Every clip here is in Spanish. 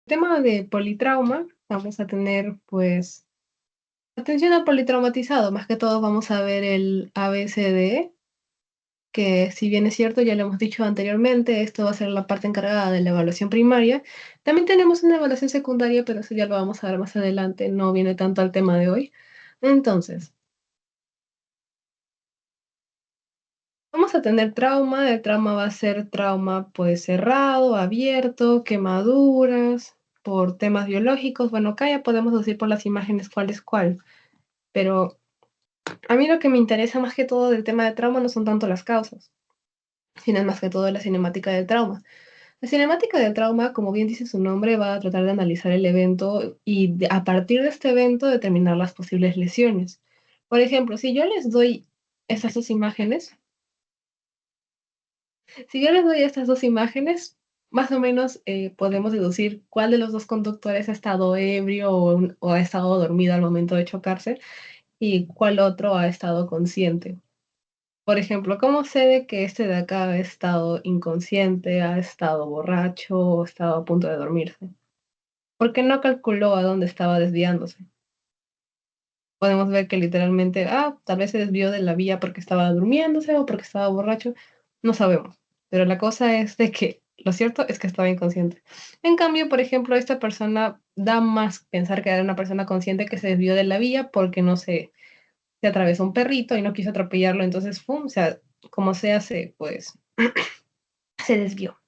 Tema de politrauma, vamos a tener, pues, atención al politraumatizado. Más que todo vamos a ver el ABCD, que si bien es cierto, ya lo hemos dicho anteriormente, esto va a ser la parte encargada de la evaluación primaria. También tenemos una evaluación secundaria, pero eso ya lo vamos a ver más adelante, no viene tanto al tema de hoy. Entonces, vamos a tener trauma, el trauma va a ser trauma, pues, cerrado, abierto, quemaduras, por temas biológicos. Bueno, acá ya podemos decir por las imágenes cuál es cuál, pero a mí lo que me interesa más que todo del tema de trauma no son tanto las causas, sino es más que todo la cinemática del trauma. La cinemática del trauma, como bien dice su nombre, va a tratar de analizar el evento y a partir de este evento determinar las posibles lesiones. Por ejemplo, si yo les doy estas dos imágenes, si yo les doy estas dos imágenes, más o menos podemos deducir cuál de los dos conductores ha estado ebrio o ha estado dormido al momento de chocarse y cuál otro ha estado consciente. Por ejemplo, ¿cómo sé de que este de acá ha estado inconsciente, ha estado borracho o estaba a punto de dormirse? Porque no calculó a dónde estaba desviándose. Podemos ver que literalmente, tal vez se desvió de la vía porque estaba durmiéndose o porque estaba borracho, no sabemos. Pero la cosa es de que lo cierto es que estaba inconsciente. En cambio, por ejemplo, esta persona da más pensar que era una persona consciente que se desvió de la vía porque no sé, se atravesó un perrito y no quiso atropellarlo, entonces, ¡pum! O sea, como se hace, pues se desvió.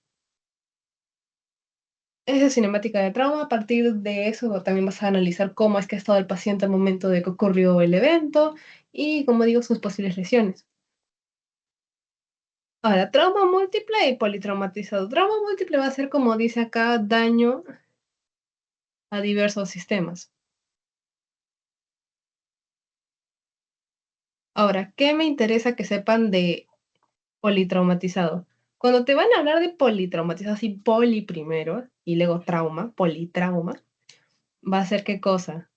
Esa es cinemática de trauma. A partir de eso también vas a analizar cómo es que ha estado el paciente al momento de que ocurrió el evento y, como digo, sus posibles lesiones. Ahora, trauma múltiple y politraumatizado. Trauma múltiple va a ser, como dice acá, daño a diversos sistemas. Ahora, ¿qué me interesa que sepan de politraumatizado? Cuando te van a hablar de politraumatizado, así poli primero y luego trauma, politrauma, va a ser qué cosa?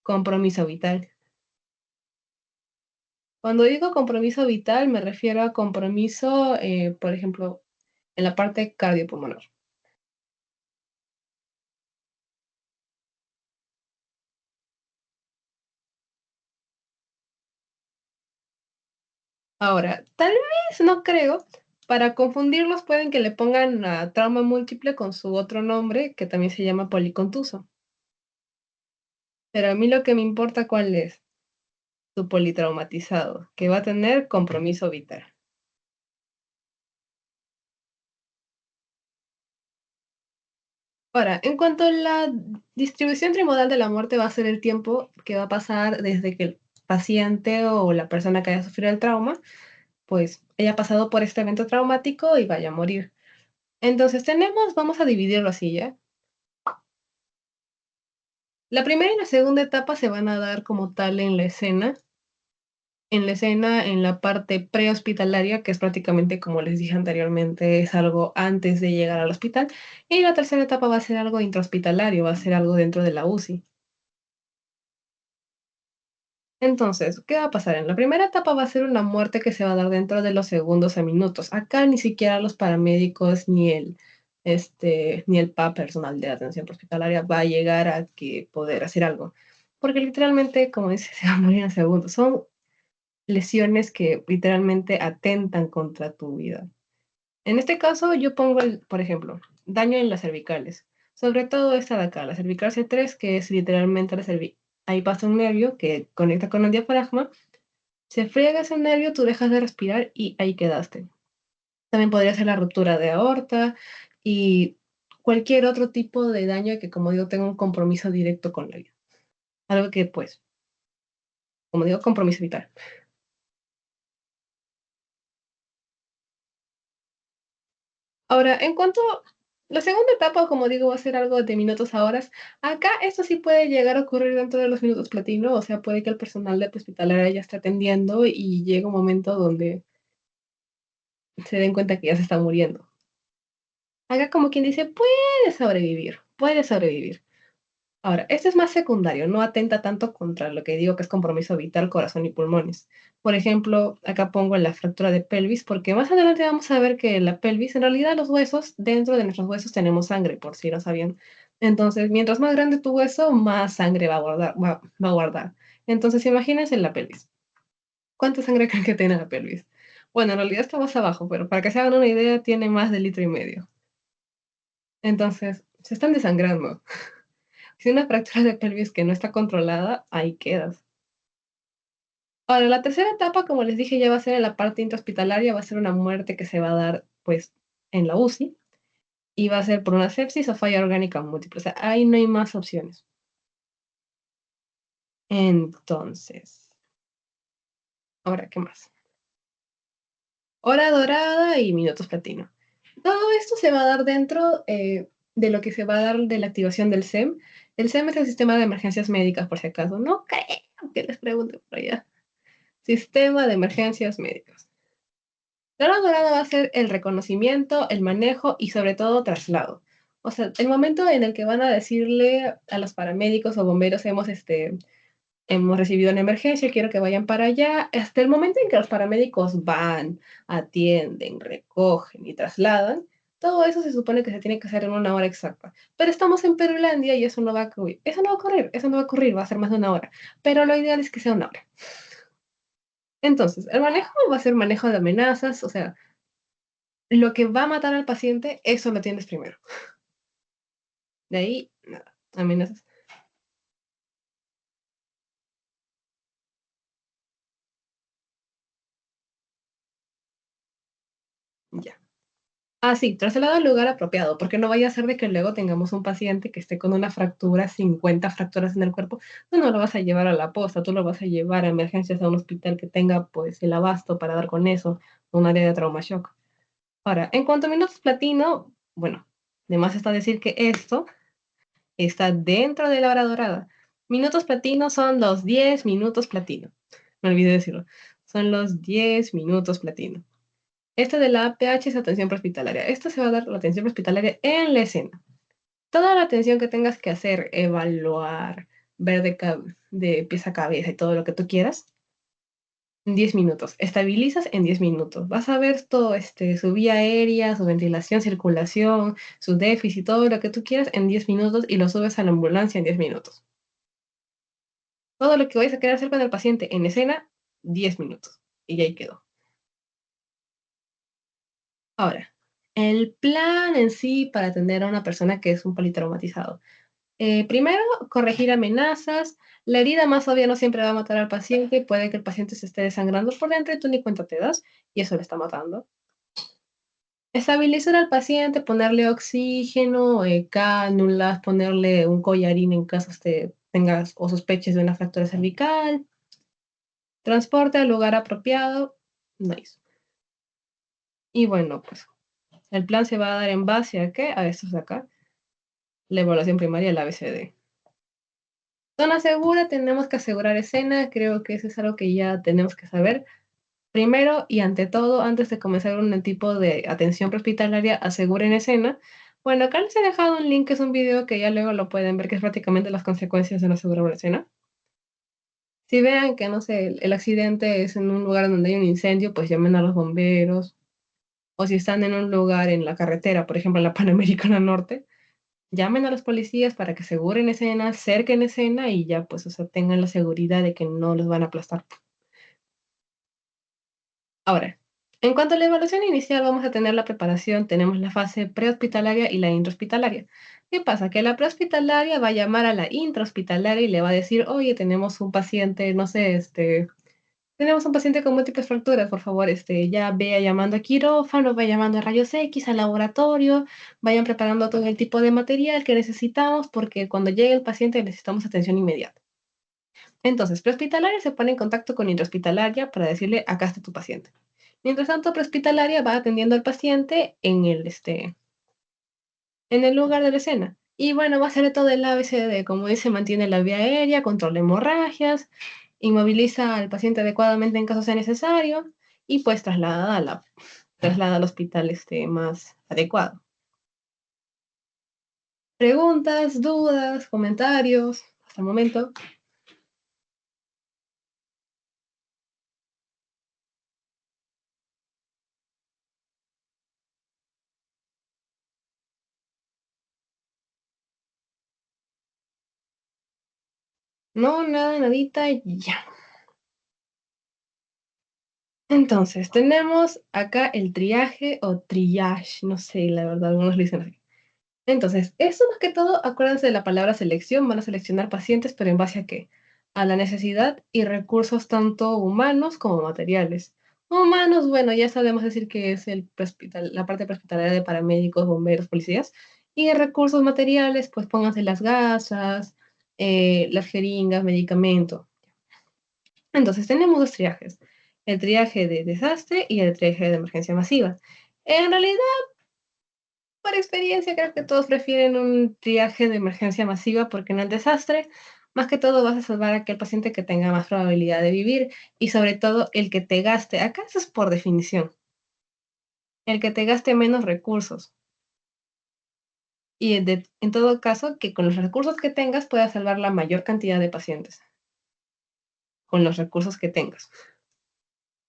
Compromiso vital. Cuando digo compromiso vital, me refiero a compromiso, por ejemplo, en la parte cardiopulmonar. Ahora, tal vez, no creo, para confundirlos pueden que le pongan a trauma múltiple con su otro nombre, que también se llama policontuso. Pero a mí lo que me importa cuál es su politraumatizado, que va a tener compromiso vital. Ahora, en cuanto a la distribución trimodal de la muerte, va a ser el tiempo que va a pasar desde que el paciente o la persona que haya sufrido el trauma pues haya pasado por este evento traumático y vaya a morir. Entonces tenemos, vamos a dividirlo así, ¿ya? La primera y la segunda etapa se van a dar como tal en la parte prehospitalaria, que es prácticamente, como les dije anteriormente, es algo antes de llegar al hospital, y la tercera etapa va a ser algo intrahospitalario, va a ser algo dentro de la UCI. Entonces, ¿qué va a pasar? En la primera etapa va a ser una muerte que se va a dar dentro de los segundos a minutos. Acá ni siquiera los paramédicos ni el PA, personal de atención hospitalaria, va a llegar a que poder hacer algo. Porque literalmente, como dice, se va a morir en segundos. Son lesiones que literalmente atentan contra tu vida. En este caso, yo pongo, por ejemplo, daño en las cervicales. Sobre todo esta de acá, la cervical C3, que es literalmente la cervical. Ahí pasa un nervio que conecta con el diafragma, se friega ese nervio, tú dejas de respirar y ahí quedaste. También podría ser la ruptura de aorta y cualquier otro tipo de daño que, como digo, tenga un compromiso directo con la vida. Algo que, pues, como digo, compromiso vital. Ahora, en cuanto la segunda etapa, como digo, va a ser algo de minutos a horas. Acá esto sí puede llegar a ocurrir dentro de los minutos platino, o sea, puede que el personal de hospitalaria ya esté atendiendo y llegue un momento donde se den cuenta que ya se está muriendo. Acá como quien dice, puede sobrevivir, puede sobrevivir. Ahora, este es más secundario, no atenta tanto contra lo que digo que es compromiso vital, corazón y pulmones. Por ejemplo, acá pongo la fractura de pelvis, porque más adelante vamos a ver que la pelvis, en realidad los huesos, dentro de nuestros huesos tenemos sangre, por si no sabían. Entonces, mientras más grande tu hueso, más sangre va a guardar. Entonces, imagínense la pelvis. ¿Cuánta sangre creen que tiene la pelvis? Bueno, en realidad está más abajo, pero para que se hagan una idea, tiene más de litro y medio. Entonces, se están desangrando. Si una fractura de pelvis que no está controlada, ahí quedas. Ahora, la tercera etapa, como les dije, ya va a ser en la parte intrahospitalaria, va a ser una muerte que se va a dar, pues, en la UCI, y va a ser por una sepsis o falla orgánica múltiple. O sea, ahí no hay más opciones. Entonces, ahora, ¿qué más? Hora dorada y minutos platino. Todo esto se va a dar dentro de lo que se va a dar de la activación del SEM. El SEM es el sistema de emergencias médicas, por si acaso. No creo que les pregunte por allá. Sistema de emergencias médicas. La hora dorada va a ser el reconocimiento, el manejo y sobre todo traslado. O sea, el momento en el que van a decirle a los paramédicos o bomberos hemos recibido una emergencia, quiero que vayan para allá. Hasta el momento en que los paramédicos van, atienden, recogen y trasladan, todo eso se supone que se tiene que hacer en una hora exacta. Pero estamos en Perulandia y eso no va a ocurrir. Eso no va a ocurrir, eso no va a ocurrir, va a ser más de una hora. Pero lo ideal es que sea una hora. Entonces, el manejo va a ser manejo de amenazas, o sea, lo que va a matar al paciente, eso lo tienes primero. De ahí, nada, amenazas. Ya. Ah, sí, traslado al lugar apropiado, porque no vaya a ser de que luego tengamos un paciente que esté con una fractura, 50 fracturas en el cuerpo. Tú no lo vas a llevar a la posta, tú lo vas a llevar a emergencias a un hospital que tenga pues el abasto para dar con eso, un área de trauma shock. Ahora, en cuanto a minutos platino, bueno, de más está decir que esto está dentro de la hora dorada. Minutos platino son los 10 minutos platino. Me olvidé decirlo. Son los 10 minutos platino. Este de la APH es atención prehospitalaria. Esto se va a dar la atención prehospitalaria en la escena. Toda la atención que tengas que hacer, evaluar, ver de pies a cabeza y todo lo que tú quieras, en 10 minutos. Estabilizas en 10 minutos. Vas a ver todo, su vía aérea, su ventilación, circulación, su déficit, todo lo que tú quieras en 10 minutos y lo subes a la ambulancia en 10 minutos. Todo lo que vais a querer hacer con el paciente en escena, 10 minutos. Y ahí quedó. Ahora, el plan en sí para atender a una persona que es un politraumatizado. Primero, corregir amenazas. La herida más obvia no siempre va a matar al paciente. Puede que el paciente se esté desangrando por dentro y tú ni cuenta te das, y eso le está matando. Estabilizar al paciente, ponerle oxígeno, cánulas, ponerle un collarín en caso tengas o sospeches de una fractura cervical. Transporte al lugar apropiado. Nice. Y bueno, pues el plan se va a dar en base a qué? A estos de acá. La evaluación primaria, la ABCD. Zona segura, tenemos que asegurar escena, creo que eso es algo que ya tenemos que saber. Primero y ante todo, antes de comenzar un tipo de atención prehospitalaria, aseguren escena. Bueno, acá les he dejado un link, que es un video que ya luego lo pueden ver, que es prácticamente las consecuencias de no asegurar una escena. Si vean que, no sé, el accidente es en un lugar donde hay un incendio, pues llamen a los bomberos. O si están en un lugar en la carretera, por ejemplo, en la Panamericana Norte, llamen a los policías para que aseguren escena, cerquen escena y ya, pues, o sea, tengan la seguridad de que no los van a aplastar. Ahora, en cuanto a la evaluación inicial, vamos a tener la preparación, tenemos la fase prehospitalaria y la intrahospitalaria. ¿Qué pasa? Que la prehospitalaria va a llamar a la intrahospitalaria y le va a decir, oye, tenemos un paciente, no sé, tenemos un paciente con múltiples fracturas, por favor, ya vaya llamando a quirófano, vaya llamando a rayos X, al laboratorio, vayan preparando todo el tipo de material que necesitamos, porque cuando llegue el paciente necesitamos atención inmediata. Entonces, prehospitalaria se pone en contacto con intrahospitalaria para decirle, acá está tu paciente. Mientras tanto, prehospitalaria va atendiendo al paciente en el lugar de la escena. Y bueno, va a ser todo el ABCD, como dice, mantiene la vía aérea, controla hemorragias, inmoviliza al paciente adecuadamente en caso sea necesario y pues traslada al hospital más adecuado. Preguntas, dudas, comentarios, hasta el momento. No, nada, nadita, ya. Entonces, tenemos acá el triaje o triage, no sé, la verdad, algunos le dicen así. Entonces, esto más que todo, acuérdense de la palabra selección, van a seleccionar pacientes, pero ¿en base a qué? A la necesidad y recursos tanto humanos como materiales. Humanos, bueno, ya sabemos decir que es la parte prehospitalaria de paramédicos, bomberos, policías. Y recursos materiales, pues pónganse las gasas, las jeringas, medicamento. Entonces, tenemos dos triajes, el triaje de desastre y el triaje de emergencia masiva. En realidad, por experiencia, creo que todos prefieren un triaje de emergencia masiva porque en el desastre, más que todo, vas a salvar a aquel paciente que tenga más probabilidad de vivir y sobre todo el que te gaste, acá eso es por definición, el que te gaste menos recursos. Y en todo caso, que con los recursos que tengas puedas salvar la mayor cantidad de pacientes, con los recursos que tengas.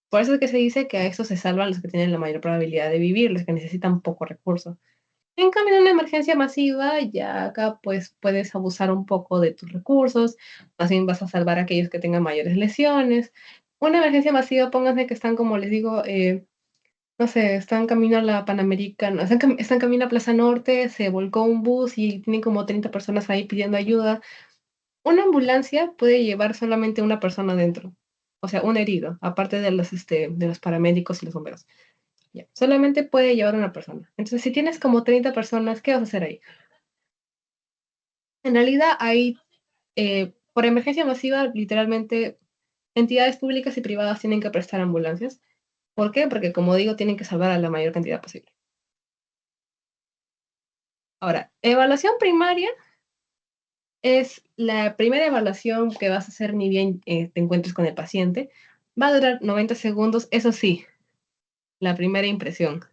Por eso es que se dice que a estos se salvan los que tienen la mayor probabilidad de vivir, los que necesitan poco recurso. En cambio, en una emergencia masiva, ya acá pues puedes abusar un poco de tus recursos, más bien vas a salvar a aquellos que tengan mayores lesiones. Una emergencia masiva, pónganse que están, como les digo, no sé, están camino a la Panamericana, están camino a Plaza Norte, se volcó un bus y tienen como 30 personas ahí pidiendo ayuda. Una ambulancia puede llevar solamente una persona dentro, o sea, un herido, aparte de los paramédicos y los bomberos. Ya, solamente puede llevar una persona. Entonces, si tienes como 30 personas, ¿qué vas a hacer ahí? En realidad, hay, por emergencia masiva, literalmente, entidades públicas y privadas tienen que prestar ambulancias. ¿Por qué? Porque, como digo, tienen que salvar a la mayor cantidad posible. Ahora, evaluación primaria es la primera evaluación que vas a hacer ni bien te encuentres con el paciente. Va a durar 90 segundos, eso sí, la primera impresión.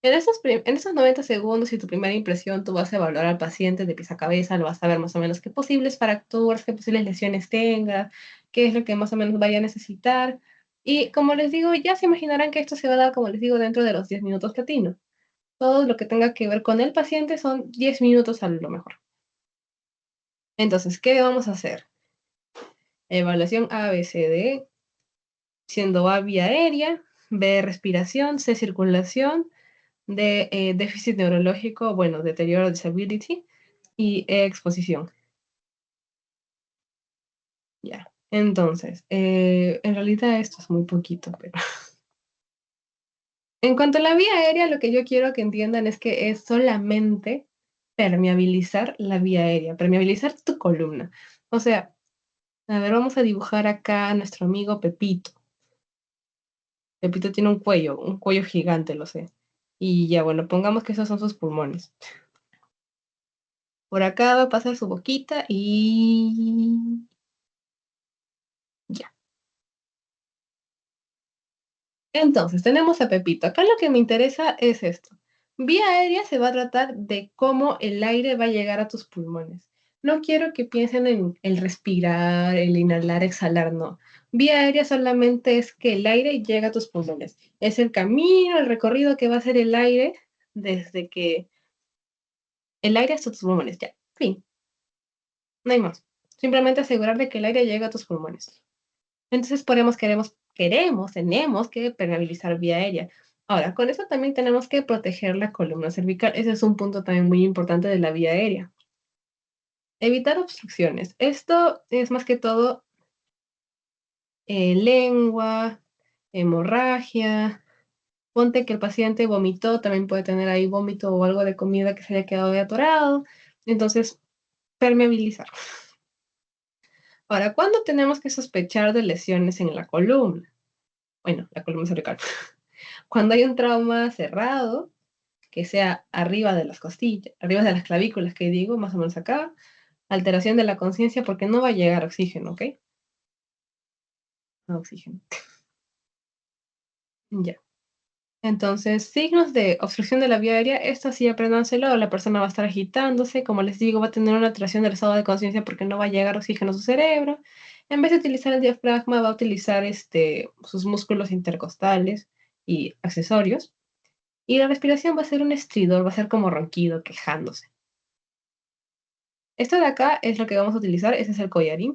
En esos 90 segundos y tu primera impresión, tú vas a evaluar al paciente de pies a cabeza, lo vas a ver más o menos qué posibles fracturas, qué posibles lesiones tenga, qué es lo que más o menos vaya a necesitar. Y como les digo, ya se imaginarán que esto se va a dar, como les digo, dentro de los 10 minutos platino. Todo lo que tenga que ver con el paciente son 10 minutos a lo mejor. Entonces, ¿qué vamos a hacer? Evaluación A, B, C, D, siendo A vía aérea, B respiración, C circulación, D déficit neurológico, bueno, deterioro disability, y exposición. Ya. Entonces, en realidad esto es muy poquito, pero en cuanto a la vía aérea, lo que yo quiero que entiendan es que es solamente permeabilizar la vía aérea, permeabilizar tu columna. O sea, a ver, vamos a dibujar acá a nuestro amigo Pepito. Pepito tiene un cuello gigante, lo sé. Y ya, bueno, pongamos que esos son sus pulmones. Por acá va a pasar su boquita y ya. Entonces, tenemos a Pepito. Acá lo que me interesa es esto. Vía aérea se va a tratar de cómo el aire va a llegar a tus pulmones. No quiero que piensen en el respirar, el inhalar, exhalar, no. Vía aérea solamente es que el aire llega a tus pulmones. Es el camino, el recorrido que va a hacer el aire desde que el aire hasta tus pulmones. Ya, fin, no hay más. Simplemente asegurar de que el aire llega a tus pulmones. Entonces, tenemos que permeabilizar vía aérea. Ahora, con eso también tenemos que proteger la columna cervical. Ese es un punto también muy importante de la vía aérea. Evitar obstrucciones. Esto es más que todo lengua, hemorragia. Ponte que el paciente vomitó, también puede tener ahí vómito o algo de comida que se haya quedado ahí atorado. Entonces, permeabilizar. Ahora, ¿cuándo tenemos que sospechar de lesiones en la columna? Bueno, la columna cervical. Cuando hay un trauma cerrado, que sea arriba de las costillas, arriba de las clavículas, que digo, más o menos acá, alteración de la conciencia porque no va a llegar oxígeno, ¿ok? No oxígeno. Ya. Entonces, signos de obstrucción de la vía aérea, esto sí apréndanselo, la persona va a estar agitándose, como les digo, va a tener una alteración del estado de conciencia porque no va a llegar oxígeno a su cerebro. En vez de utilizar el diafragma, va a utilizar sus músculos intercostales y accesorios. Y la respiración va a ser un estridor, va a ser como ronquido, quejándose. Esto de acá es lo que vamos a utilizar, ese es el collarín.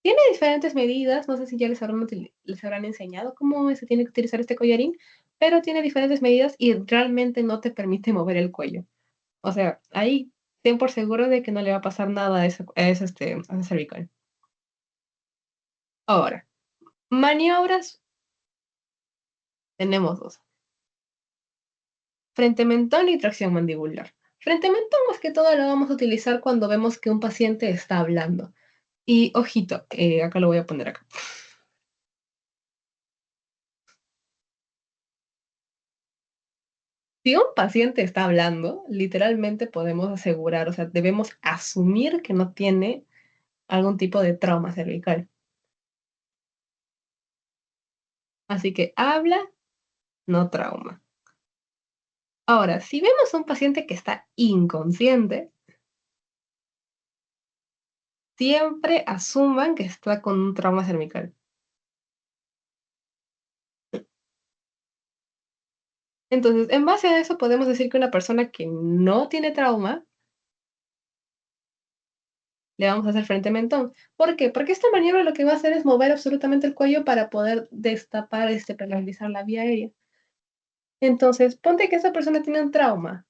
Tiene diferentes medidas, no sé si ya les habrán enseñado cómo se tiene que utilizar este collarín, pero tiene diferentes medidas y realmente no te permite mover el cuello. O sea, ahí ten por seguro de que no le va a pasar nada a ese cervical. Ahora, maniobras tenemos 2, frente mentón y tracción mandibular. Frente mentón más que todo lo vamos a utilizar cuando vemos que un paciente está hablando. Y ojito, acá lo voy a poner acá. Si un paciente está hablando, literalmente podemos asegurar, o sea, debemos asumir que no tiene algún tipo de trauma cervical. Así que habla, no trauma. Ahora, si vemos a un paciente que está inconsciente, siempre asuman que está con un trauma cervical. Entonces, en base a eso podemos decir que una persona que no tiene trauma, le vamos a hacer frente mentón. ¿Por qué? Porque esta maniobra lo que va a hacer es mover absolutamente el cuello para poder destapar, paralizar la vía aérea. Entonces, ponte que esa persona tiene un trauma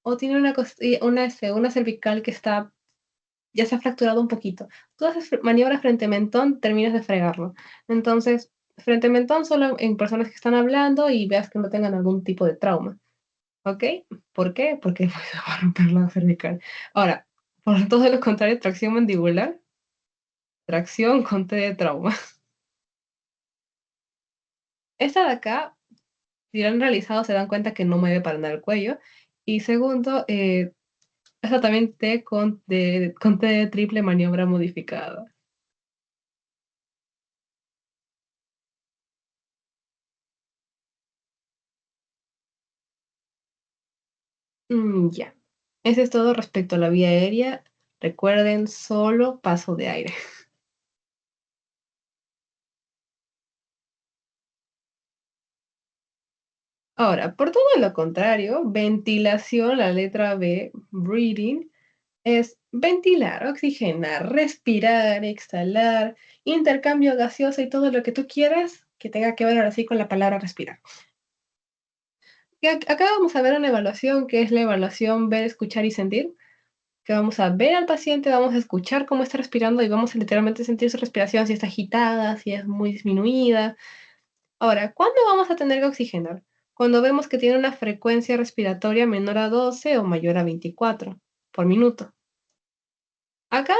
o tiene una cervical que está, ya se ha fracturado un poquito. Tú haces maniobra frente mentón, terminas de fregarlo. Entonces, frente mentón solo en personas que están hablando y veas que no tengan algún tipo de trauma. ¿Ok? ¿Por qué? Porque pues, se va a romper la cervical. Ahora, por todo lo contrario, tracción mandibular, tracción con T de trauma. Esta de acá, si lo han realizado, se dan cuenta que no mueve para nada el cuello. Y segundo, esa también con T de triple maniobra modificada. Ya. Ese es todo respecto a la vía aérea. Recuerden, solo paso de aire. Ahora, por todo lo contrario, ventilación, la letra B, breathing, es ventilar, oxigenar, respirar, exhalar, intercambio gaseoso y todo lo que tú quieras que tenga que ver ahora sí con la palabra respirar. Y acá vamos a ver una evaluación que es la evaluación ver, escuchar y sentir, que vamos a ver al paciente, vamos a escuchar cómo está respirando y vamos a literalmente sentir su respiración, si está agitada, si es muy disminuida. Ahora, ¿cuándo vamos a tener que oxigenar? Cuando vemos que tiene una frecuencia respiratoria menor a 12 o mayor a 24 por minuto. Acá,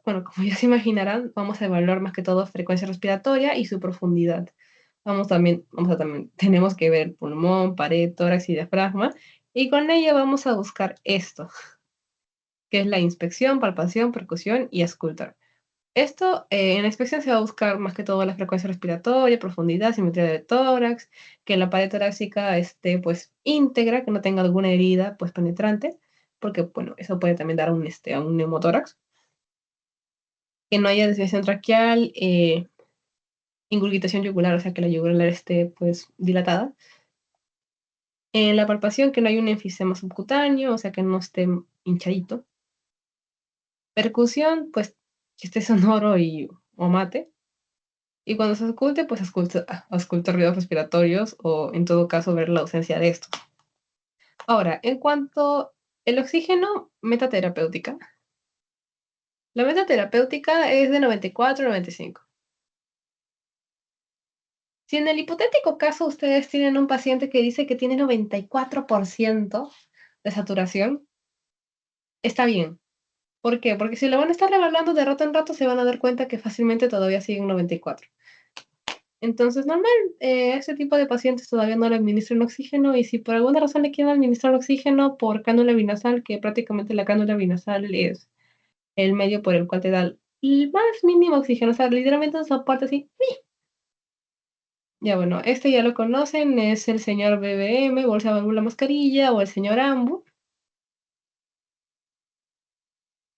bueno, como ya se imaginarán, vamos a evaluar más que todo frecuencia respiratoria y su profundidad. Tenemos que ver pulmón, pared, tórax y diafragma, y con ello vamos a buscar esto, que es la inspección, palpación, percusión y escultar. Esto, en la inspección se va a buscar más que todo la frecuencia respiratoria, profundidad, simetría de tórax, que la pared torácica esté pues íntegra, que no tenga alguna herida pues penetrante, porque bueno, eso puede también dar a un neumotórax, que no haya desviación traqueal, ingurgitación yugular, o sea, que la yugular esté pues dilatada. En la palpación, que no haya un enfisema subcutáneo, o sea, que no esté hinchadito. Percusión, pues que esté sonoro o mate. Y cuando se oculte, pues ausculta ruidos respiratorios o en todo caso ver la ausencia de estos. Ahora, en cuanto el oxígeno, metaterapéutica. La metaterapéutica es de 94 a 95. Si en el hipotético caso ustedes tienen un paciente que dice que tiene 94% de saturación, está bien. ¿Por qué? Porque si lo van a estar revelando de rato en rato, se van a dar cuenta que fácilmente todavía siguen 94. Entonces, normal, a ese tipo de pacientes todavía no le administran oxígeno y si por alguna razón le quieren administrar oxígeno por cánula binasal, que prácticamente la cánula binasal es el medio por el cual te da el más mínimo oxígeno, o sea, literalmente esa parte así. Ya bueno, este ya lo conocen, es el señor BBM, bolsa, válvula, mascarilla, o el señor AMBU,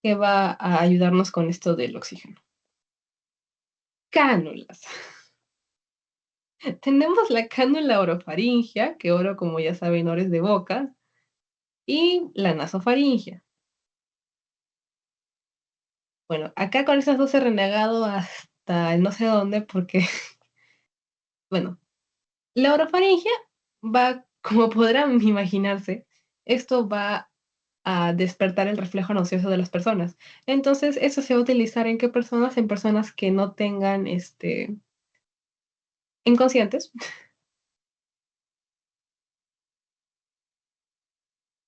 que va a ayudarnos con esto del oxígeno. Cánulas. Tenemos la cánula orofaringia, que oro, como ya saben, oro es de boca, y la nasofaringia. Bueno, acá con esas dos he renegado hasta no sé dónde, porque, bueno, la orofaringe va, como podrán imaginarse, esto va a despertar el reflejo nauseoso de las personas. Entonces, eso se va a utilizar en qué personas, en personas que no tengan, inconscientes,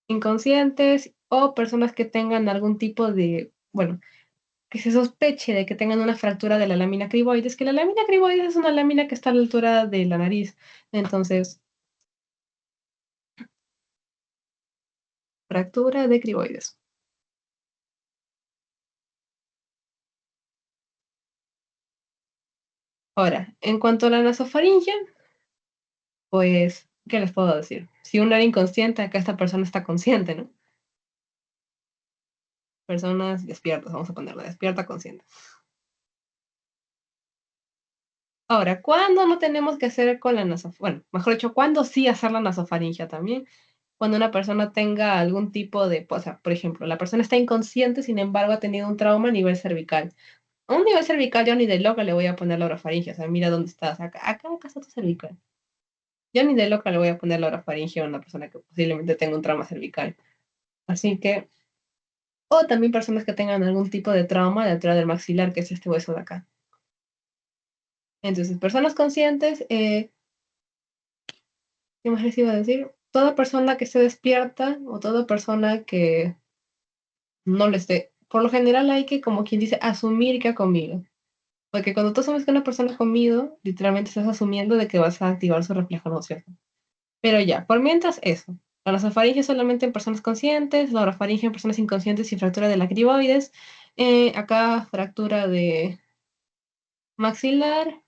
inconscientes o personas que tengan algún tipo de, bueno, que se sospeche de que tengan una fractura de la lámina criboides, que la lámina criboides es una lámina que está a la altura de la nariz. Entonces, fractura de criboides. Ahora, en cuanto a la nasofaringe, pues, ¿qué les puedo decir? Si uno era inconsciente, acá esta persona está consciente, ¿no? Personas despiertas, vamos a ponerla, despierta consciente. Ahora, ¿cuándo no tenemos que hacer con la nasofaringe? Bueno, mejor dicho, ¿cuándo sí hacer la nasofaringe también? Cuando una persona tenga algún tipo de, o sea, por ejemplo, la persona está inconsciente, sin embargo, ha tenido un trauma a nivel cervical. A un nivel cervical, yo ni de loca le voy a poner la orofaringe, o sea, mira dónde estás, acá está tu cervical. Yo ni de loca le voy a poner la orofaringe a una persona que posiblemente tenga un trauma cervical. Así que, o también personas que tengan algún tipo de trauma de altura del maxilar, que es este hueso de acá. Entonces, personas conscientes, ¿qué más les iba a decir? Toda persona que esté despierta o toda persona que no lo esté. Por lo general hay que, como quien dice, asumir que ha comido. Porque cuando tú asumes que una persona ha comido, literalmente estás asumiendo de que vas a activar su reflejo nauseoso. Pero ya, por mientras eso. La nasofaringe solamente en personas conscientes, la orofaringe en personas inconscientes y fractura de la criboides. Acá fractura de maxilar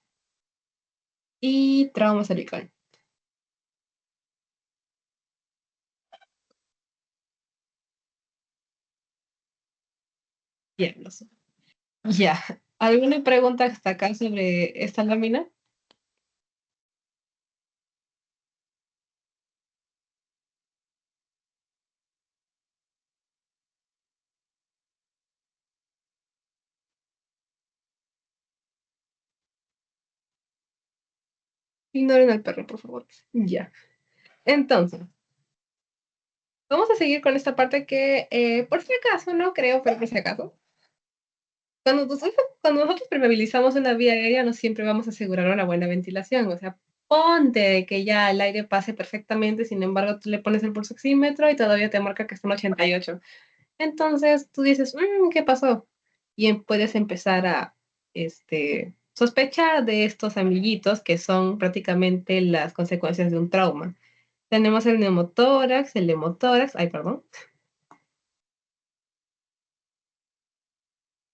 y trauma cervical. Bien, lo sé. Ya. ¿Alguna pregunta hasta acá sobre esta lámina? Ignoren al perro, por favor. Ya. Entonces, vamos a seguir con esta parte que, por si acaso, no creo, pero por si acaso, cuando nosotros permeabilizamos una vía aérea, no siempre vamos a asegurar una buena ventilación. O sea, ponte que ya el aire pase perfectamente, sin embargo, tú le pones el pulsoxímetro y todavía te marca que está en 88. Entonces, tú dices, ¿qué pasó? Y puedes empezar a sospechar de estos amiguitos que son prácticamente las consecuencias de un trauma. Tenemos el neumotórax, el hemotórax, ay, perdón,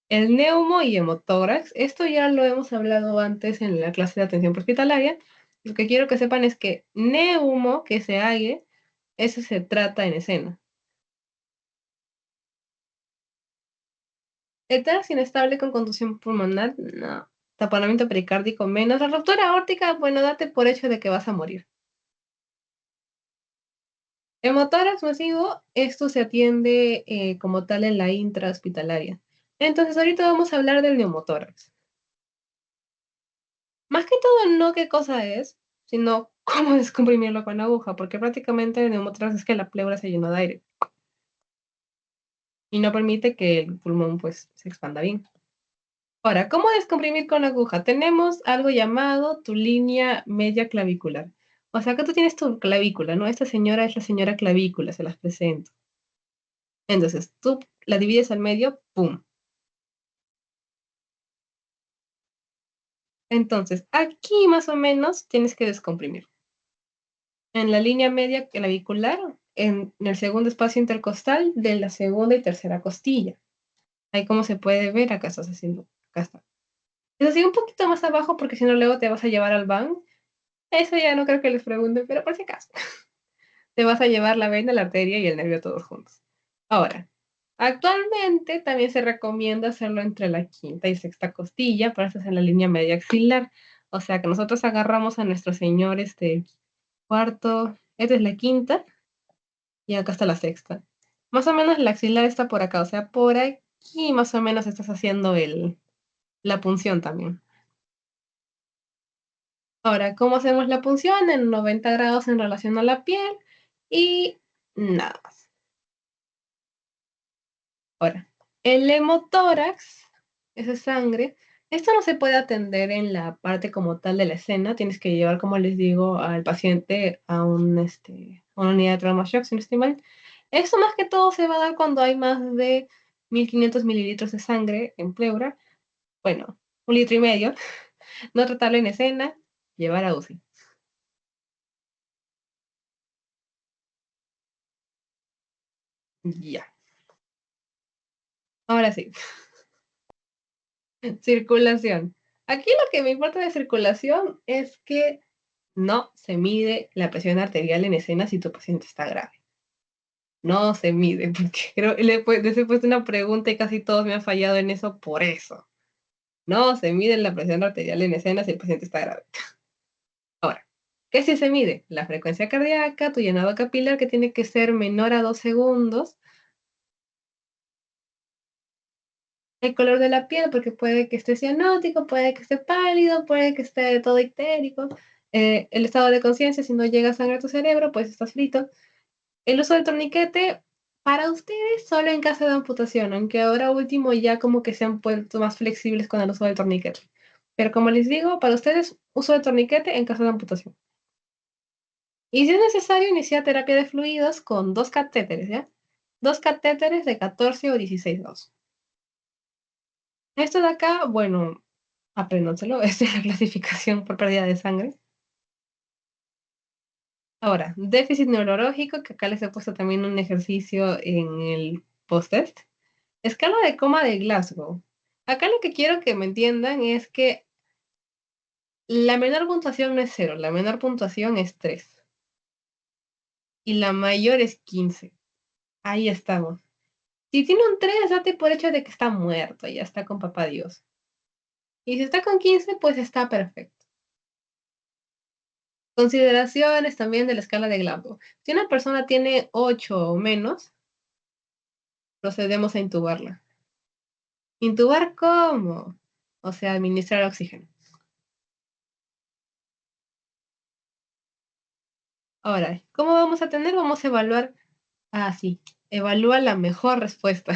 el neumo y hemotórax. Esto ya lo hemos hablado antes en la clase de atención hospitalaria. Lo que quiero que sepan es que neumo, que se hague, eso se trata en escena. El tórax inestable con contusión pulmonar, no. Taponamiento pericárdico, menos. La ruptura aórtica, bueno, date por hecho de que vas a morir. Hemotórax masivo, esto se atiende como tal en la intrahospitalaria. Entonces, ahorita vamos a hablar del neumotórax. Más que todo, no qué cosa es, sino cómo descomprimirlo con aguja, porque prácticamente el neumotórax es que la pleura se llenó de aire y no permite que el pulmón pues se expanda bien. Ahora, ¿cómo descomprimir con aguja? Tenemos algo llamado tu línea media clavicular. O sea, acá tú tienes tu clavícula, ¿no? Esta señora es la señora clavícula, se las presento. Entonces, tú la divides al medio, ¡pum! Entonces, aquí más o menos tienes que descomprimir. En la línea media clavicular, en el segundo espacio intercostal de la segunda y tercera costilla. Ahí como se puede ver, acá estás haciendo, acá está. Es así un poquito más abajo porque si no luego te vas a llevar al van. Eso ya no creo que les pregunten, pero por si acaso. Te vas a llevar la vena, la arteria y el nervio todos juntos. Ahora, actualmente también se recomienda hacerlo entre la quinta y sexta costilla, para eso es en la línea media axilar. O sea que nosotros agarramos a nuestro señor cuarto, esta es la quinta y acá está la sexta. Más o menos la axilar está por acá, o sea, por aquí y más o menos estás haciendo la punción también. Ahora, ¿cómo hacemos la punción? En 90 grados en relación a la piel y nada más. Ahora, el hemotórax, esa sangre, esto no se puede atender en la parte como tal de la escena. Tienes que llevar, como les digo, al paciente a una unidad de trauma shock, si no estoy mal. Esto más que todo se va a dar cuando hay más de 1500 mililitros de sangre en pleura. Bueno, 1,5 litros. No tratarlo en escena, llevar a UCI. Ya. Ahora sí. Circulación. Aquí lo que me importa de circulación es que no se mide la presión arterial en escena si tu paciente está grave. No se mide, porque creo les he puesto una pregunta y casi todos me han fallado en eso por eso. No se mide la presión arterial en escena si el paciente está grave. Ahora, ¿qué sí se mide? La frecuencia cardíaca, tu llenado capilar, que tiene que ser menor a 2 segundos. El color de la piel, porque puede que esté cianótico, puede que esté pálido, puede que esté todo ictérico. El estado de conciencia, si no llega sangre a tu cerebro, pues estás frito. El uso del torniquete, para ustedes, solo en caso de amputación, aunque ahora último ya como que se han puesto más flexibles con el uso del torniquete. Pero como les digo, para ustedes, uso de torniquete en caso de amputación. Y si es necesario, iniciar terapia de fluidos con 2 catéteres, ¿ya? 2 catéteres de 14 o 16 2. Esto de acá, bueno, apréndanselo, es la clasificación por pérdida de sangre. Ahora, déficit neurológico, que acá les he puesto también un ejercicio en el post-test. Escala de coma de Glasgow. Acá lo que quiero que me entiendan es que la menor puntuación no es 0, la menor puntuación es 3 y la mayor es 15. Ahí estamos. Si tiene un 3, date por hecho de que está muerto, ya está con papá Dios. Y si está con 15, pues está perfecto. Consideraciones también de la escala de Glasgow. Si una persona tiene 8 o menos, procedemos a intubarla. ¿Intubar cómo? O sea, administrar oxígeno. Ahora, ¿cómo vamos a tener? Vamos a evaluar. Ah, sí. Evalúa la mejor respuesta.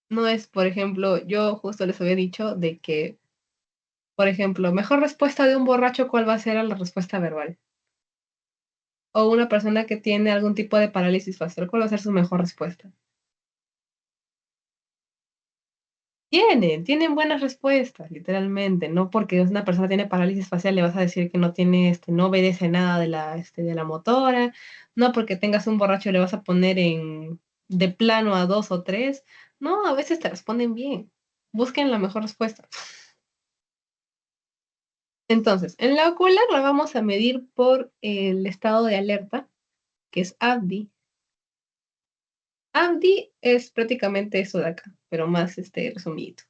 No es, por ejemplo, yo justo les había dicho de que, por ejemplo, mejor respuesta de un borracho, ¿cuál va a ser a la respuesta verbal? O una persona que tiene algún tipo de parálisis facial, ¿cuál va a ser su mejor respuesta? Tienen buenas respuestas, literalmente. No porque una persona tiene parálisis facial le vas a decir que no tiene, no obedece nada de la motora. No porque tengas un borracho le vas a poner de plano a 2 o 3. No, a veces te responden bien. Busquen la mejor respuesta. Entonces, en la ocular la vamos a medir por el estado de alerta, que es ABDI. ABDI es prácticamente eso de acá, pero más resumidito.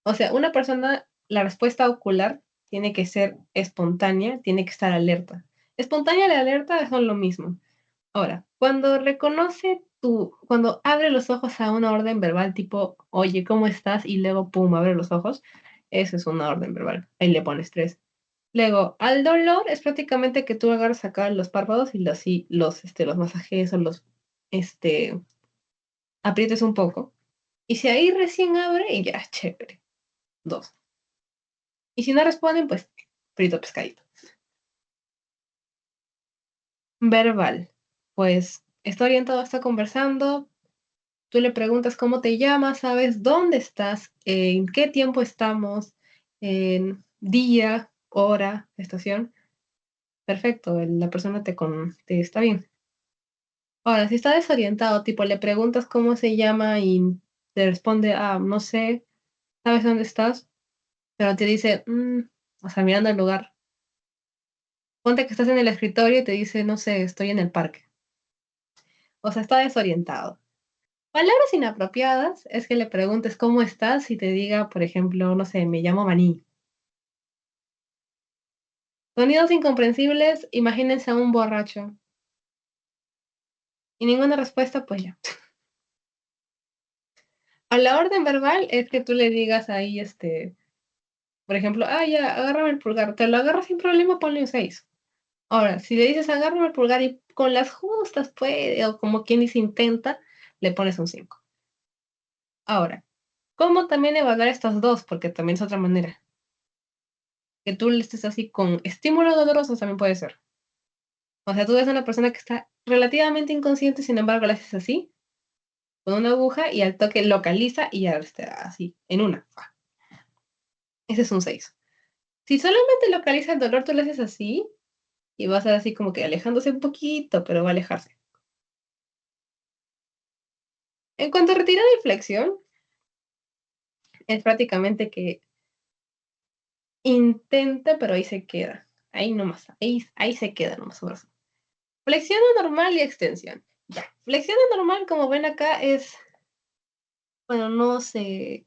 O sea, una persona, la respuesta ocular tiene que ser espontánea, tiene que estar alerta. Espontánea y alerta son lo mismo. Ahora, cuando abre los ojos a una orden verbal tipo, oye, ¿cómo estás? Y luego, pum, abre los ojos, eso es una orden verbal. Ahí le pones 3. Luego, al dolor es prácticamente que tú agarras acá los párpados y los masajes o este, aprietes un poco. Y si ahí recién abre, ya, chévere. 2. Y si no responden, pues frito pescadito. Verbal. Pues está orientado, está conversando. Tú le preguntas cómo te llamas, sabes dónde estás, en qué tiempo estamos, en día, hora, estación. Perfecto, la persona te está bien. Ahora, si está desorientado, tipo le preguntas cómo se llama y te responde, ah, no sé, ¿sabes dónde estás? Pero te dice, o sea, mirando el lugar. Ponte que estás en el escritorio y te dice, no sé, estoy en el parque. O sea, está desorientado. Palabras inapropiadas es que le preguntes cómo estás y te diga, por ejemplo, no sé, me llamo Maní. Sonidos incomprensibles, imagínense a un borracho. Y ninguna respuesta, pues ya. A la orden verbal es que tú le digas ahí, por ejemplo, ya, agárrame el pulgar. Te lo agarras sin problema, ponle un 6. Ahora, si le dices agárrame el pulgar y con las justas puede, o como quien dice intenta, le pones un 5. Ahora, ¿cómo también evaluar estos dos? Porque también es otra manera. Que tú le estés así con estímulos dolorosos también puede ser. O sea, tú ves a una persona que está relativamente inconsciente, sin embargo, la haces así, con una aguja y al toque localiza y ya está así, en una. Ese es un 6. Si solamente localiza el dolor, tú le haces así y va a ser así como que alejándose un poquito, pero va a alejarse. En cuanto a retirada y flexión, es prácticamente que intenta, pero ahí se queda. Ahí nomás, ahí se queda nomás. Flexión normal y extensión. Ya. Flexión normal, como ven acá, es, bueno, no se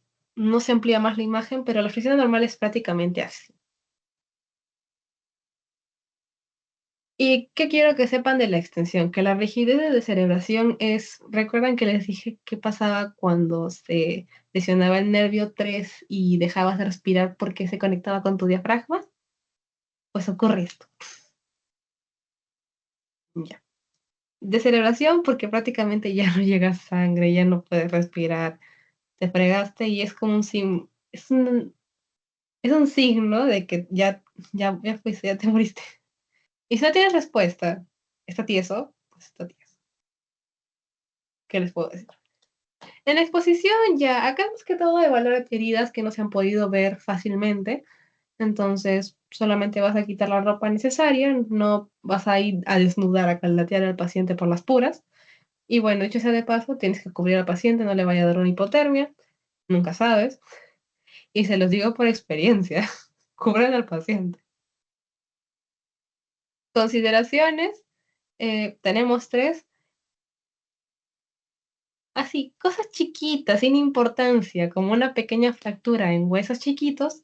amplía más la imagen, pero la flexión normal es prácticamente así. ¿Y qué quiero que sepan de la extensión? Que la rigidez de descerebración es, ¿recuerdan que les dije qué pasaba cuando se lesionaba el nervio 3 y dejabas de respirar porque se conectaba con tu diafragma? Pues ocurre esto. Ya. Descerebración porque prácticamente ya no llega sangre, ya no puedes respirar, te fregaste y es como es un signo de que ya fuiste, ya te moriste. Y si no tienes respuesta, está tieso, pues está tieso. ¿Qué les puedo decir? En la exposición ya, acá más que todo evaluar heridas que no se han podido ver fácilmente, entonces solamente vas a quitar la ropa necesaria, no vas a ir a desnudar, a caldatear al paciente por las puras. Y bueno, dicho sea de paso, tienes que cubrir al paciente, no le vaya a dar una hipotermia, nunca sabes. Y se los digo por experiencia, cubran al paciente. Consideraciones, tenemos tres. Así, cosas chiquitas, sin importancia, como una pequeña fractura en huesos chiquitos,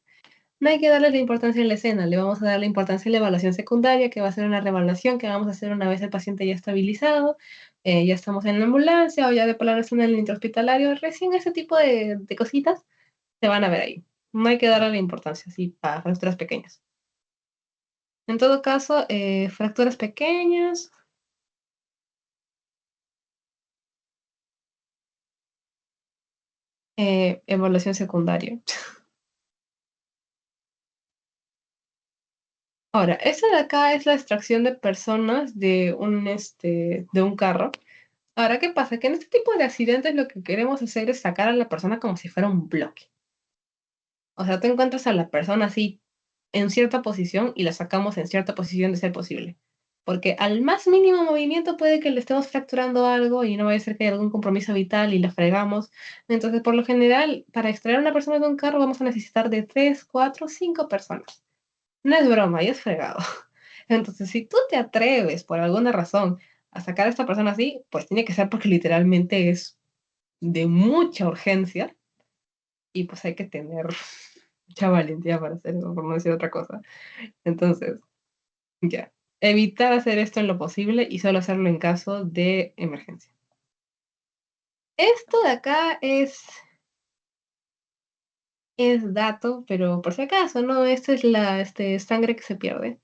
no hay que darle la importancia en la escena, le vamos a dar la importancia en la evaluación secundaria, que va a ser una reevaluación que vamos a hacer una vez el paciente ya estabilizado, ya estamos en la ambulancia o ya de plano en el intrahospitalario, recién ese tipo de cositas se van a ver ahí. No hay que darle la importancia, así, para fracturas pequeñas. En todo caso, fracturas pequeñas, evaluación secundaria. Ahora, esta de acá es la extracción de personas de un carro. Ahora, ¿qué pasa? Que en este tipo de accidentes lo que queremos hacer es sacar a la persona como si fuera un bloque. O sea, tú encuentras a la persona así en cierta posición y la sacamos en cierta posición de ser posible. Porque al más mínimo movimiento puede que le estemos fracturando algo y no vaya a ser que haya algún compromiso vital y la fregamos. Entonces, por lo general, para extraer a una persona de un carro vamos a necesitar de 3, 4, 5 personas. No es broma, y es fregado. Entonces, si tú te atreves por alguna razón a sacar a esta persona así, pues tiene que ser porque literalmente es de mucha urgencia y pues hay que tener mucha valentía para hacer eso, por no decir otra cosa. Entonces, ya, evitar hacer esto en lo posible y solo hacerlo en caso de emergencia. Esto de acá es dato, pero por si acaso, ¿no? Esta es la sangre que se pierde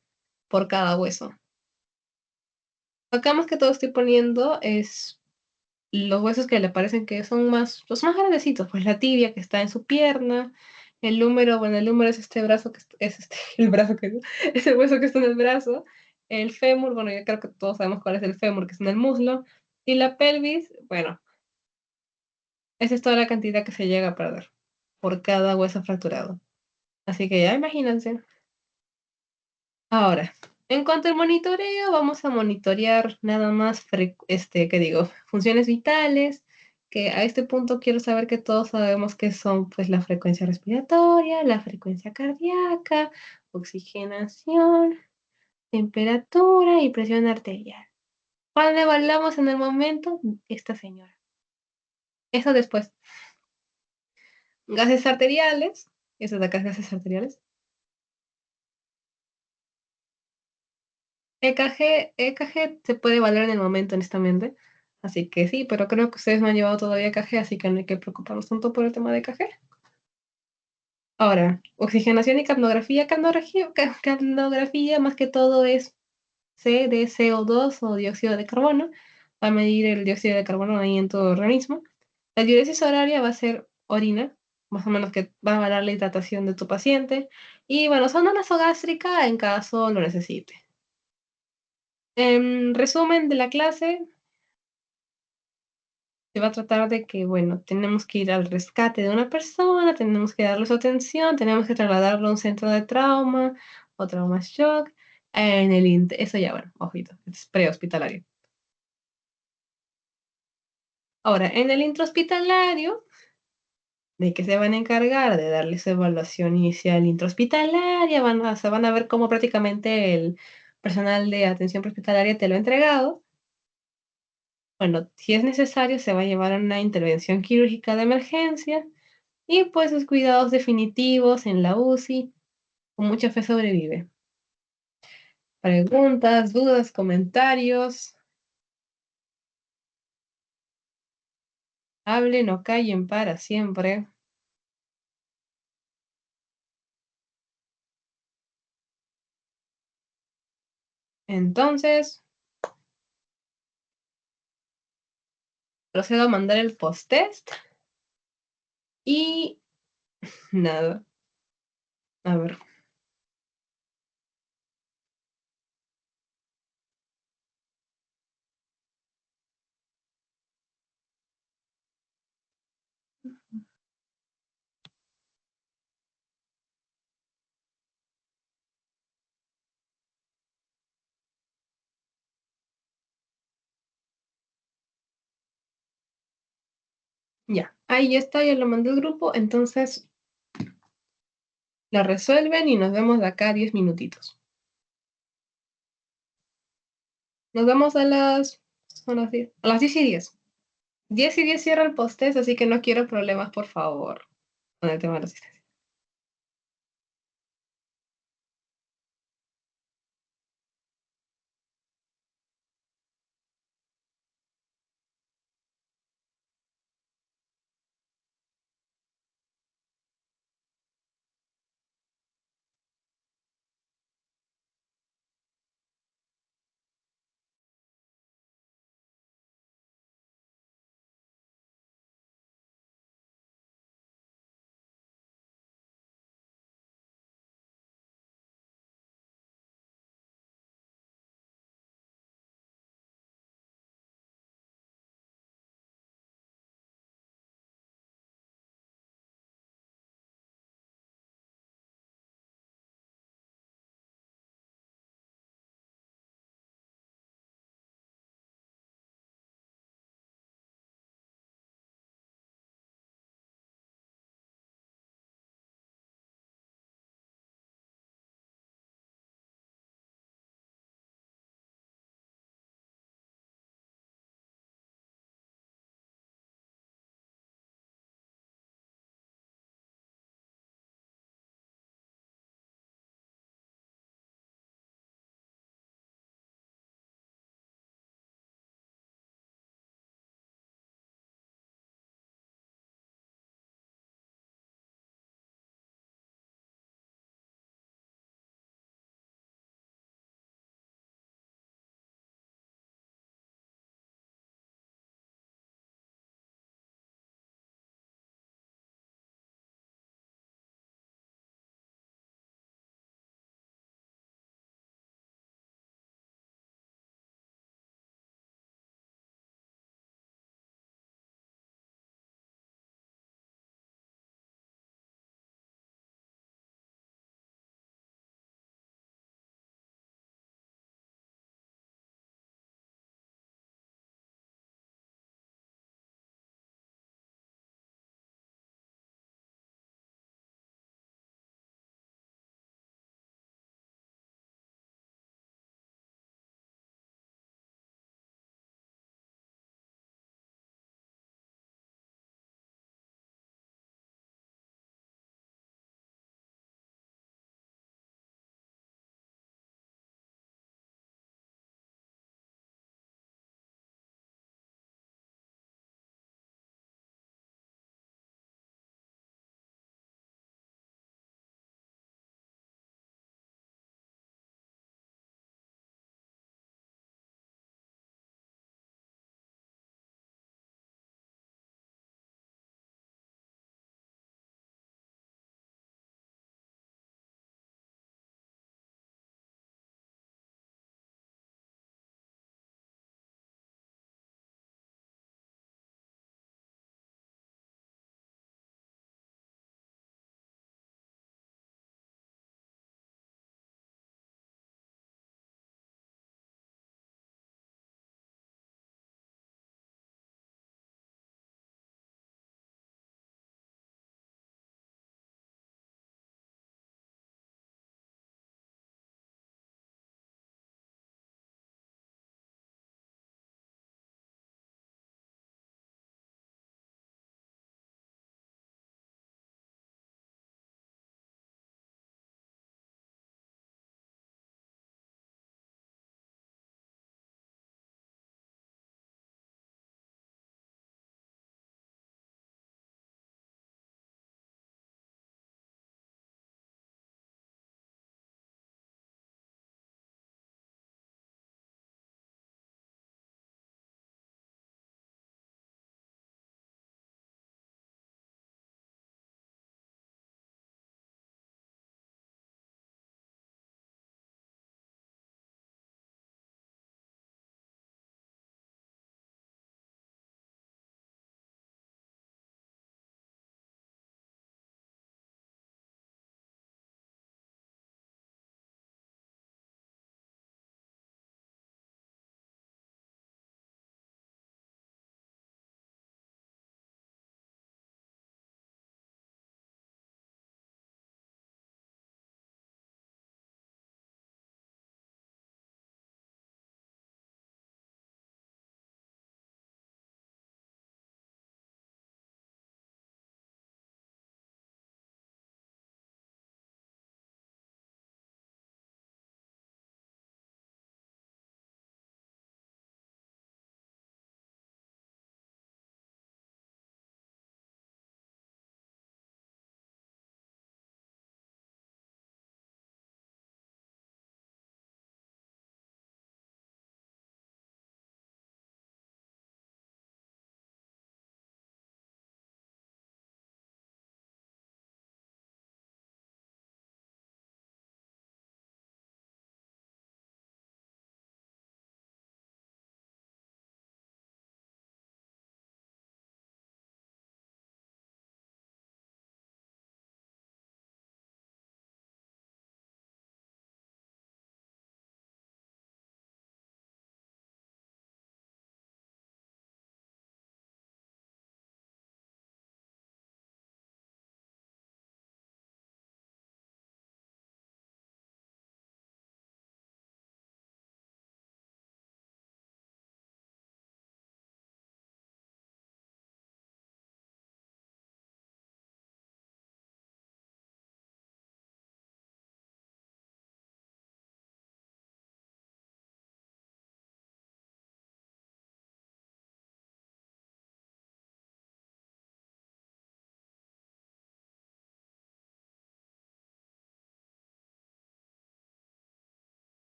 por cada hueso. Acá más que todo estoy poniendo es los huesos que le parecen que son los más grandecitos, pues la tibia que está en su pierna, el húmero, bueno, el húmero es este brazo el brazo es el hueso que está en el brazo, el fémur, bueno, yo creo que todos sabemos cuál es el fémur que está en el muslo, y la pelvis, bueno, esa es toda la cantidad que se llega a perder por cada hueso fracturado. Así que ya imagínense. Ahora, en cuanto al monitoreo, vamos a monitorear nada más, ¿qué digo? Funciones vitales, que a este punto quiero saber que todos sabemos que son pues la frecuencia respiratoria, la frecuencia cardíaca, oxigenación, temperatura y presión arterial. Cuando evaluamos en el momento, esta señora. Eso después. Gases arteriales, esos de acá gases arteriales. EKG se puede evaluar en el momento, honestamente. Así que sí, pero creo que ustedes no han llevado todavía café, así que no hay que preocuparnos tanto por el tema de café. Ahora, oxigenación y capnografía. Capnografía más que todo es C de CO2 o dióxido de carbono, va a medir el dióxido de carbono ahí en tu organismo. La diuresis horaria va a ser orina, más o menos que va a evaluar la hidratación de tu paciente. Y bueno, sonda nasogástrica en caso lo necesite. En resumen de la clase, se va a tratar de que, bueno, tenemos que ir al rescate de una persona, tenemos que darle su atención, tenemos que trasladarlo a un centro de trauma o trauma shock. Eso ya, bueno, ojito, es prehospitalario. Ahora, en el intrahospitalario, de que se van a encargar de darles evaluación inicial intrahospitalaria, se van a ver cómo prácticamente el personal de atención prehospitalaria te lo ha entregado. Bueno, si es necesario, se va a llevar a una intervención quirúrgica de emergencia y pues sus cuidados definitivos en la UCI, con mucha fe sobrevive. Preguntas, dudas, comentarios, hablen o callen para siempre. Entonces, procedo a mandar el post-test y nada. A ver. Ya, ahí está, ya lo mandé al grupo, entonces la resuelven y nos vemos de acá a 10 minutitos. Nos vemos son las 10, a las 10 y 10. 10 y 10 cierra el post-test, así que no quiero problemas, por favor, con el tema de la asistencia.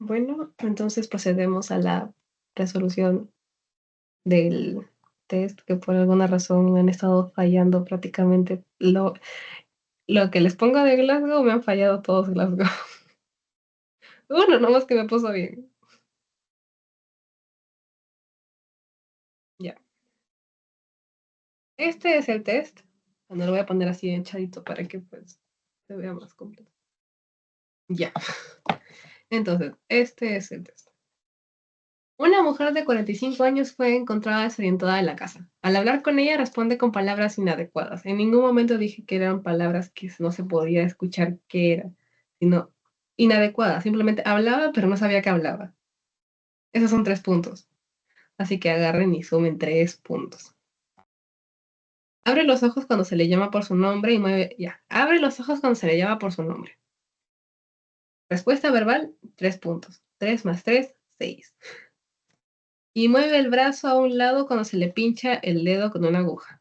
Bueno, entonces procedemos a la resolución del test, que por alguna razón me han estado fallando prácticamente lo que les pongo de Glasgow, me han fallado todos Glasgow. Uno nomás que me puso bien. Ya. Este es el test. Bueno, lo voy a poner así hinchadito para que pues se vea más completo. Ya. Entonces, este es el test. Una mujer de 45 años fue encontrada desorientada en la casa. Al hablar con ella responde con palabras inadecuadas. En ningún momento dije que eran palabras que no se podía escuchar qué era, sino inadecuadas. Simplemente hablaba, pero no sabía que hablaba. Esos son 3 puntos. Así que agarren y sumen 3 puntos. Abre los ojos cuando se le llama por su nombre y mueve. Ya. Abre los ojos cuando se le llama por su nombre. Respuesta verbal, 3 puntos. 3 más 3, 6. Y mueve el brazo a un lado cuando se le pincha el dedo con una aguja.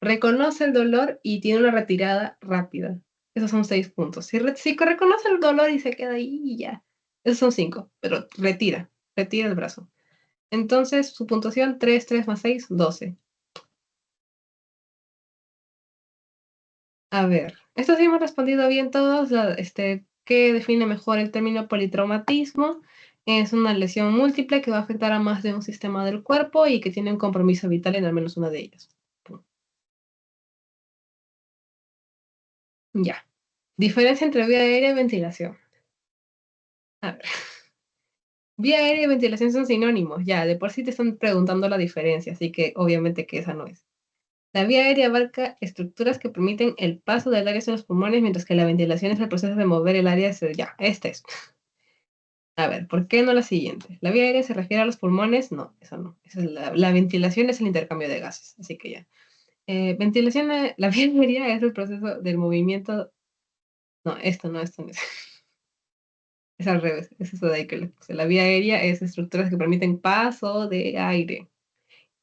Reconoce el dolor y tiene una retirada rápida. Esos son 6 puntos. Si reconoce el dolor y se queda ahí, ya. Esos son 5, pero retira el brazo. Entonces, su puntuación, 3, 3 más 6, 12. A ver, esto sí hemos respondido bien todos. ¿Qué define mejor el término politraumatismo? Es una lesión múltiple que va a afectar a más de un sistema del cuerpo y que tiene un compromiso vital en al menos una de ellas. Ya. Diferencia entre vía aérea y ventilación. A ver. Vía aérea y ventilación son sinónimos, ya, de por sí te están preguntando la diferencia, así que obviamente que esa no es. La vía aérea abarca estructuras que permiten el paso del aire hacia los pulmones, mientras que la ventilación es el proceso de mover el aire hacia... Ya, este es. A ver, ¿por qué no la siguiente? ¿La vía aérea se refiere a los pulmones? No, eso no. Esa es la ventilación es el intercambio de gases, así que ya. Ventilación, la vía aérea es el proceso del movimiento... No, esto no es. Es al revés, es eso de ahí que le puse. La vía aérea es estructuras que permiten paso de aire.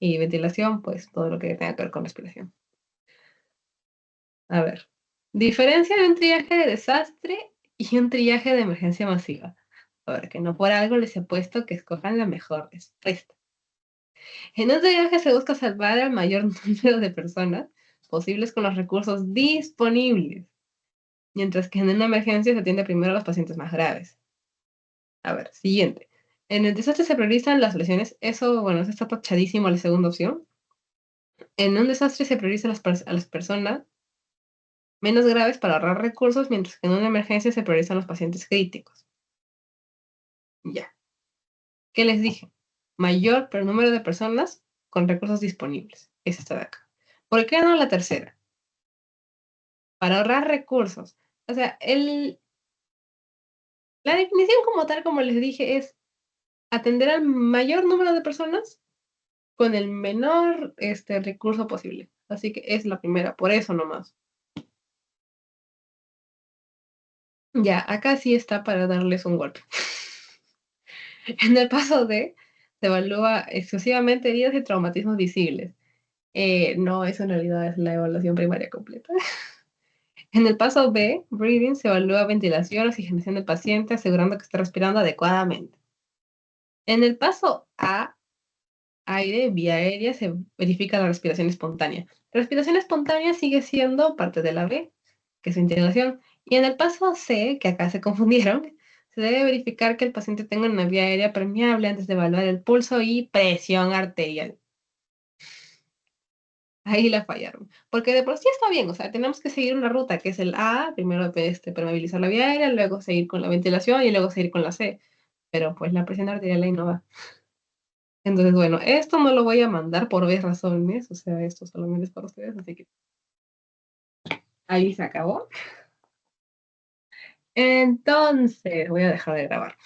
Y ventilación, pues todo lo que tenga que ver con respiración. A ver. Diferencia de un triaje de desastre y un triaje de emergencia masiva. A ver, que no por algo les he puesto que escojan la mejor respuesta. En un triaje se busca salvar al mayor número de personas posibles con los recursos disponibles, mientras que en una emergencia se atiende primero a los pacientes más graves. A ver, siguiente. En el desastre se priorizan las lesiones. Eso, bueno, eso está tachadísimo la segunda opción. En un desastre se prioriza a las personas menos graves para ahorrar recursos, mientras que en una emergencia se priorizan los pacientes críticos. Ya. ¿Qué les dije? Mayor pero número de personas con recursos disponibles. Es esta de acá. ¿Por qué no la tercera? Para ahorrar recursos. O sea, la definición como tal, como les dije, es atender al mayor número de personas con el menor recurso posible. Así que es la primera, por eso nomás. Ya, acá sí está para darles un golpe. En el paso D se evalúa exclusivamente heridas y traumatismos visibles. No, eso en realidad es la evaluación primaria completa. En el paso B, breathing, se evalúa ventilación, oxigenación del paciente, asegurando que está respirando adecuadamente. En el paso A, aire, vía aérea, se verifica la respiración espontánea. La respiración espontánea sigue siendo parte de la B, que es su integración. Y en el paso C, que acá se confundieron, se debe verificar que el paciente tenga una vía aérea permeable antes de evaluar el pulso y presión arterial. Ahí la fallaron. Porque de por sí está bien, o sea, tenemos que seguir una ruta que es el A, primero permeabilizar la vía aérea, luego seguir con la ventilación y luego seguir con la C. Pero pues la presión arterial ahí no va. Entonces, bueno, esto no lo voy a mandar por obvias razones, o sea, esto solamente es para ustedes, así que ahí se acabó. Entonces, voy a dejar de grabar.